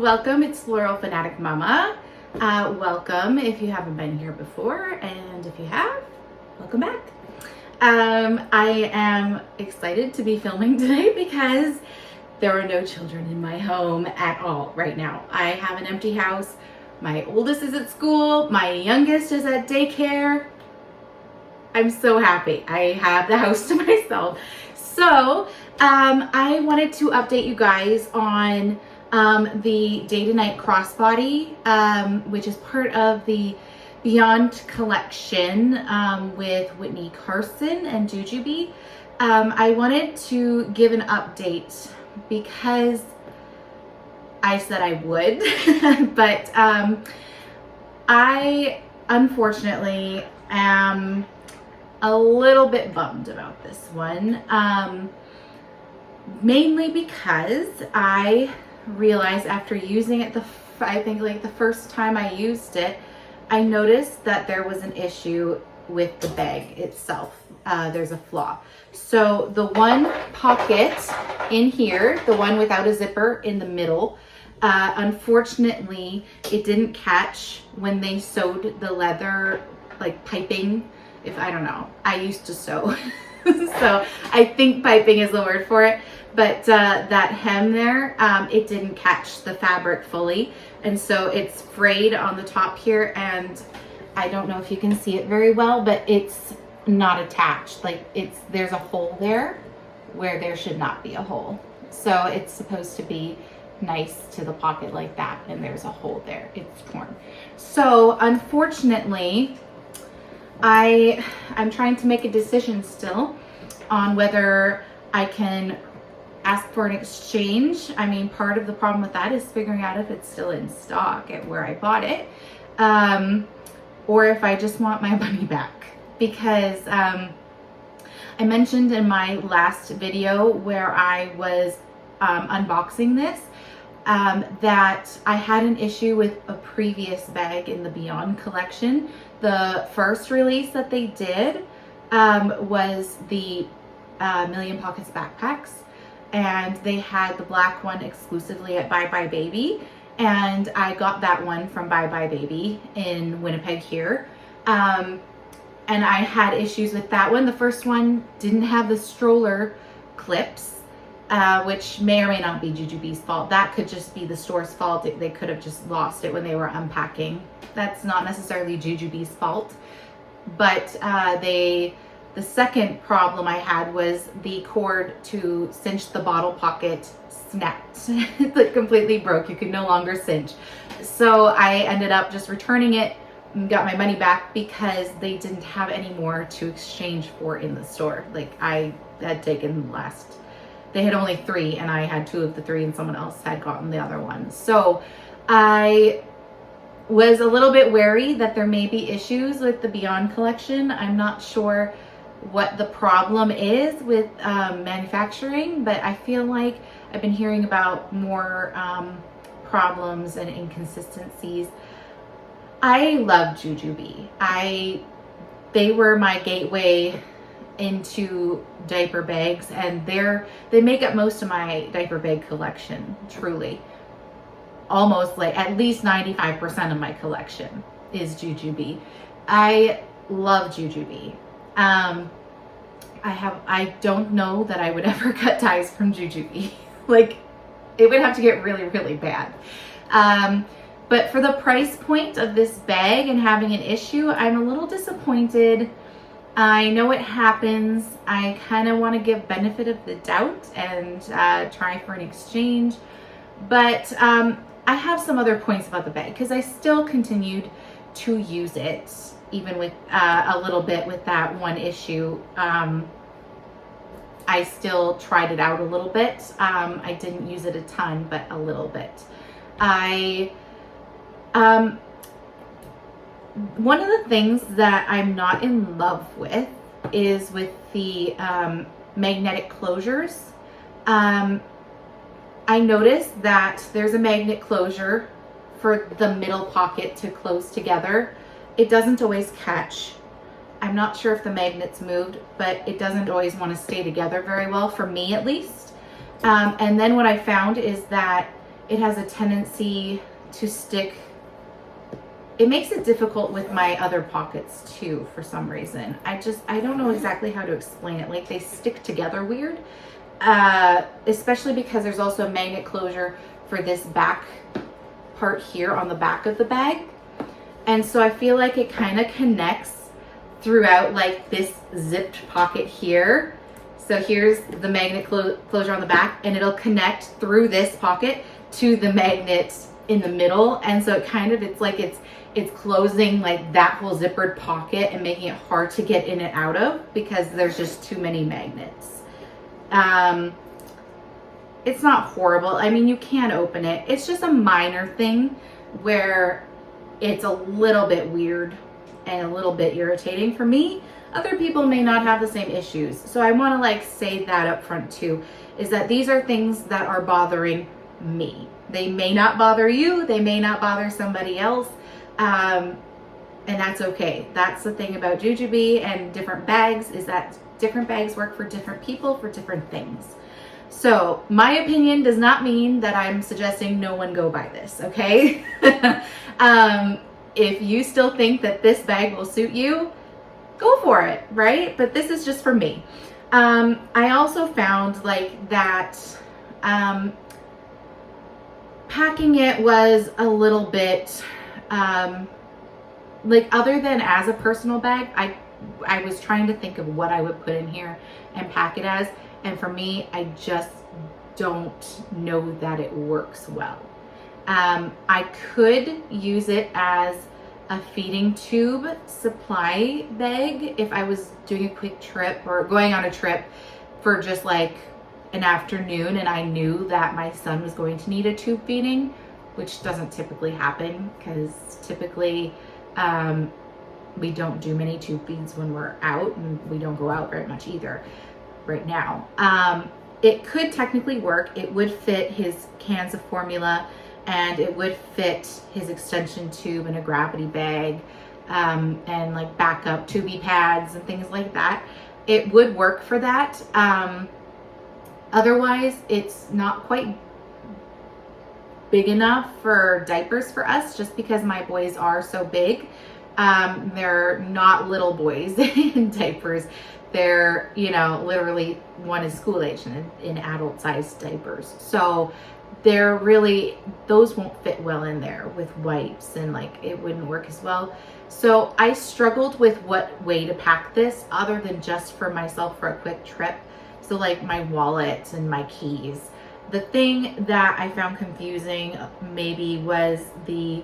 welcome. It's Laurel Fanatic Mama. Welcome if you haven't been here before, and if you have, welcome back. I am excited to be filming today because there are no children in my home at all right now. I have an empty house. My oldest is at school. My youngest is at daycare. I'm so happy. I have the house to myself. So I wanted to update you guys on the day to night crossbody, which is part of the Beyond collection with Whitney Carson and Jujubee. I wanted to give an update because I said I would, but I unfortunately am a little bit bummed about this one, mainly because I realized after using it I think like the first time I used it, I noticed that there was an issue with the bag itself. There's a flaw. So the one pocket in here, the one without a zipper in the middle, unfortunately it didn't catch when they sewed the leather like piping. I don't know, I used to sew so I think piping is the word for it, but that hem there, it didn't catch the fabric fully, and so it's frayed on the top here, and I don't know if you can see it very well, but it's not attached. Like there's a hole there where there should not be a hole. So it's supposed to be nice to the pocket like that, and there's a hole there. It's torn. So unfortunately, I'm trying to make a decision still on whether I can ask for an exchange. I mean, part of the problem with that is figuring out if it's still in stock at where I bought it, or if I just want my money back. Because I mentioned in my last video where I was unboxing this, that I had an issue with a previous bag in the Beyond collection. The first release that they did was the Million Pockets backpacks, and they had the black one exclusively at Bye Bye Baby, and I got that one from Bye Bye Baby in Winnipeg here, and I had issues with that one. The first one didn't have the stroller clips, which may or may not be Jujubee's fault. That could just be the store's fault. They could have just lost it when they were unpacking. That's not necessarily Jujubee's fault. But the second problem I had was the cord to cinch the bottle pocket snapped. It completely broke. You could no longer cinch. So I ended up just returning it and got my money back because they didn't have any more to exchange for in the store. Like I had taken they had only 3 and I had 2 of the 3 and someone else had gotten the other one. So I was a little bit wary that there may be issues with the Beyond collection. I'm not sure what the problem is with manufacturing, but I feel like I've been hearing about more problems and inconsistencies. I love Jujubee. They were my gateway into diaper bags, and they make up most of my diaper bag collection, truly. Almost like at least 95% of my collection is Jujubee. I love Jujubee. I don't know that I would ever cut ties from Jujubee. Like it would have to get really, really bad. But for the price point of this bag and having an issue, I'm a little disappointed. I know it happens. I kind of want to give benefit of the doubt and try for an exchange. But I have some other points about the bag because I still continued to use it, even with a little bit with that one issue. I still tried it out a little bit. I didn't use it a ton, but a little bit. One of the things that I'm not in love with is with the magnetic closures. I noticed that there's a magnet closure for the middle pocket to close together. It doesn't always catch. I'm not sure if the magnet's moved, but it doesn't always want to stay together very well, for me at least. And then what I found is that it has a tendency to stick. It makes it difficult with my other pockets too, for some reason. I don't know exactly how to explain it. Like, they stick together weird, especially because there's also a magnet closure for this back part here on the back of the bag. And so I feel like it kind of connects throughout, like this zipped pocket here. So here's the magnet closure on the back, and it'll connect through this pocket to the magnet in the middle. And so it's like it's closing like that whole zippered pocket and making it hard to get in and out of because there's just too many magnets. It's not horrible. I mean, you can open it. It's just a minor thing where it's a little bit weird and a little bit irritating for me. Other people may not have the same issues. So I want to like say that up front too, is that these are things that are bothering me. They may not bother you. They may not bother somebody else. And that's okay. That's the thing about jujube and different bags, is that different bags work for different people for different things. So my opinion does not mean that I'm suggesting no one go buy this, okay? If you still think that this bag will suit you, go for it, right? But this is just for me. I also found like that packing it was a little bit like, other than as a personal bag, I was trying to think of what I would put in here and pack it as, and for me, I just don't know that it works well. I could use it as a feeding tube supply bag if I was doing a quick trip or going on a trip for just like an afternoon and I knew that my son was going to need a tube feeding, which doesn't typically happen because typically we don't do many tube feeds when we're out, and we don't go out very much either right now. It could technically work. It would fit his cans of formula, and it would fit his extension tube in a gravity bag, and like backup tubey pads and things like that. It would work for that. Otherwise, it's not quite big enough for diapers for us, just because my boys are so big. They're not little boys in diapers. They're, you know, literally one is school age and in adult sized diapers. So they're really, those won't fit well in there with wipes, and like it wouldn't work as well. So I struggled with what way to pack this other than just for myself for a quick trip. So like my wallet and my keys. The thing that I found confusing maybe was the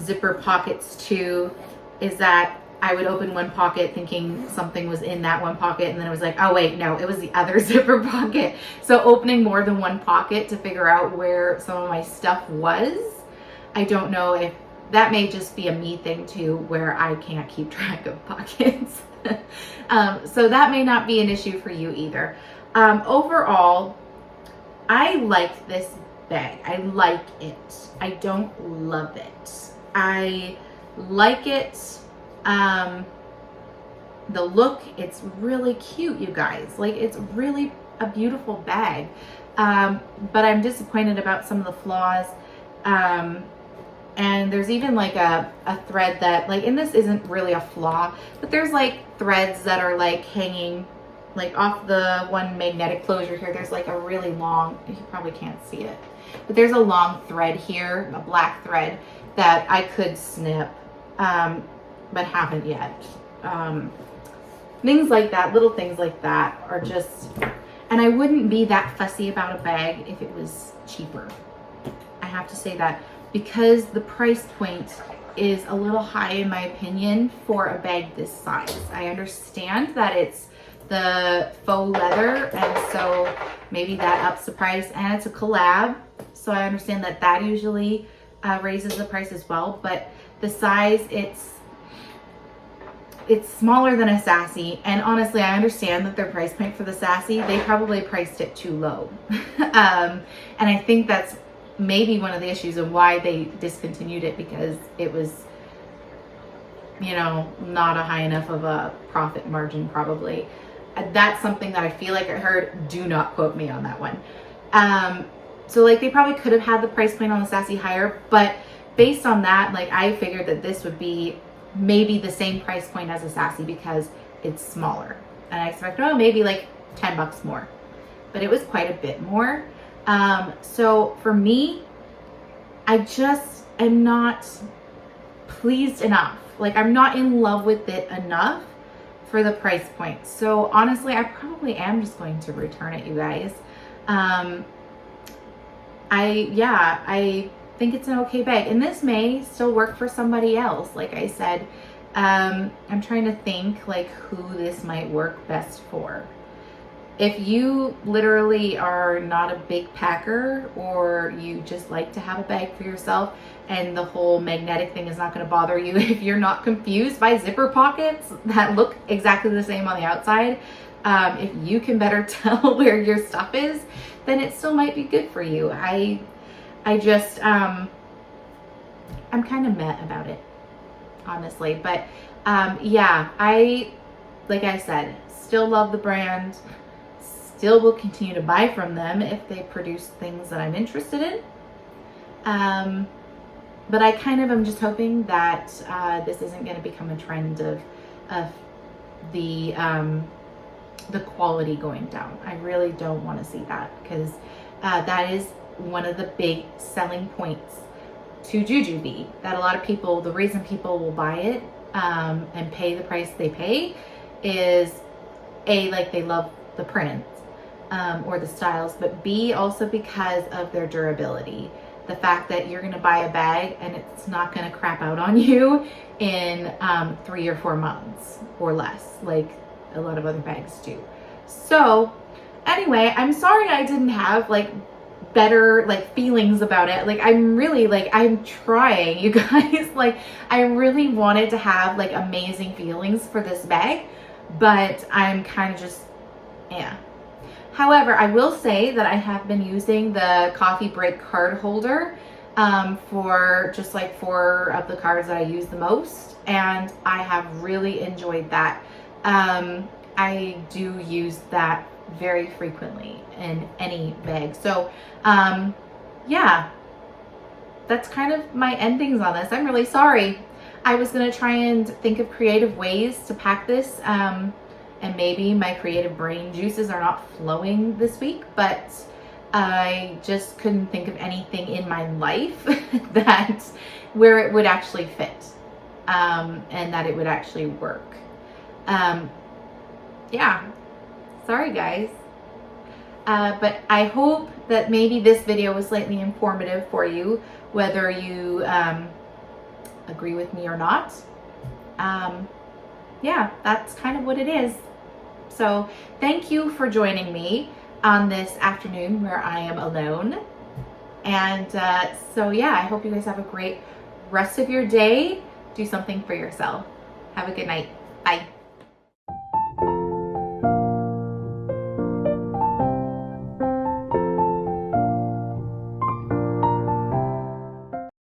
zipper pockets too, is that I would open one pocket thinking something was in that one pocket, and then it was like, oh wait, no, it was the other zipper pocket. So opening more than one pocket to figure out where some of my stuff was, I don't know if that may just be a me thing too, where I can't keep track of pockets. So that may not be an issue for you either. Overall, I like this bag. I like it. I don't love it. I like it. The look, it's really cute, you guys. Like, it's really a beautiful bag. But I'm disappointed about some of the flaws. And there's even like a thread that, like, and this isn't really a flaw, but there's like threads that are like hanging like off the one magnetic closure here. There's like a really long, you probably can't see it, but there's a long thread here, a black thread that I could snip, but haven't yet. Things like that, little things like that are just, and I wouldn't be that fussy about a bag if it was cheaper. I have to say that, because the price point is a little high in my opinion for a bag this size. I understand that it's the faux leather, and so maybe that ups the price, and it's a collab, so I understand that that usually raises the price as well. But the size, it's smaller than a Sassy, and honestly I understand that their price point for the Sassy, they probably priced it too low. And I think that's maybe one of the issues of why they discontinued it, because it was, you know, not a high enough of a profit margin probably. That's something that I feel like I heard. Do not quote me on that one. So like they probably could have had the price point on the Sassy higher, but based on that, like I figured that this would be maybe the same price point as a Sassy because it's smaller. And I expect, oh, maybe like 10 bucks more, but it was quite a bit more. So for me, I just am not pleased enough. Like I'm not in love with it enough for the price point. So honestly, I probably am just going to return it, you guys. I think it's an okay bag, and this may still work for somebody else. Like I said, I'm trying to think like who this might work best for. If you literally are not a big packer, or you just like to have a bag for yourself and the whole magnetic thing is not going to bother you, if you're not confused by zipper pockets that look exactly the same on the outside, if you can better tell where your stuff is, then it still might be good for you. I just, I'm kind of meh about it, honestly. But yeah, like I said, still love the brand. Still will continue to buy from them if they produce things that I'm interested in. But I kind of am just hoping that this isn't going to become a trend of the quality going down. I really don't want to see that, because that is one of the big selling points to Jujubee, that a lot of people, the reason people will buy it and pay the price they pay is A, like they love the prints or the styles, but B, also because of their durability. The fact that you're going to buy a bag and it's not going to crap out on you in 3 or 4 months or less, like a lot of other bags do. So anyway, I'm sorry I didn't have like better like feelings about it. Like I'm really like, I'm trying, you guys. Like I really wanted to have like amazing feelings for this bag, but I'm kind of just, yeah. However, I will say that I have been using the coffee break card holder for just like 4 of the cards that I use the most, and I have really enjoyed that. I do use that very frequently in any bag. So yeah, that's kind of my endings on this. I'm really sorry. I was gonna try and think of creative ways to pack this, and maybe my creative brain juices are not flowing this week, but I just couldn't think of anything in my life that where it would actually fit and that it would actually work. Yeah, sorry guys. But I hope that maybe this video was slightly informative for you, whether you agree with me or not. Yeah, that's kind of what it is. So thank you for joining me on this afternoon where I am alone. And so yeah, I hope you guys have a great rest of your day. Do something for yourself. Have a good night. Bye.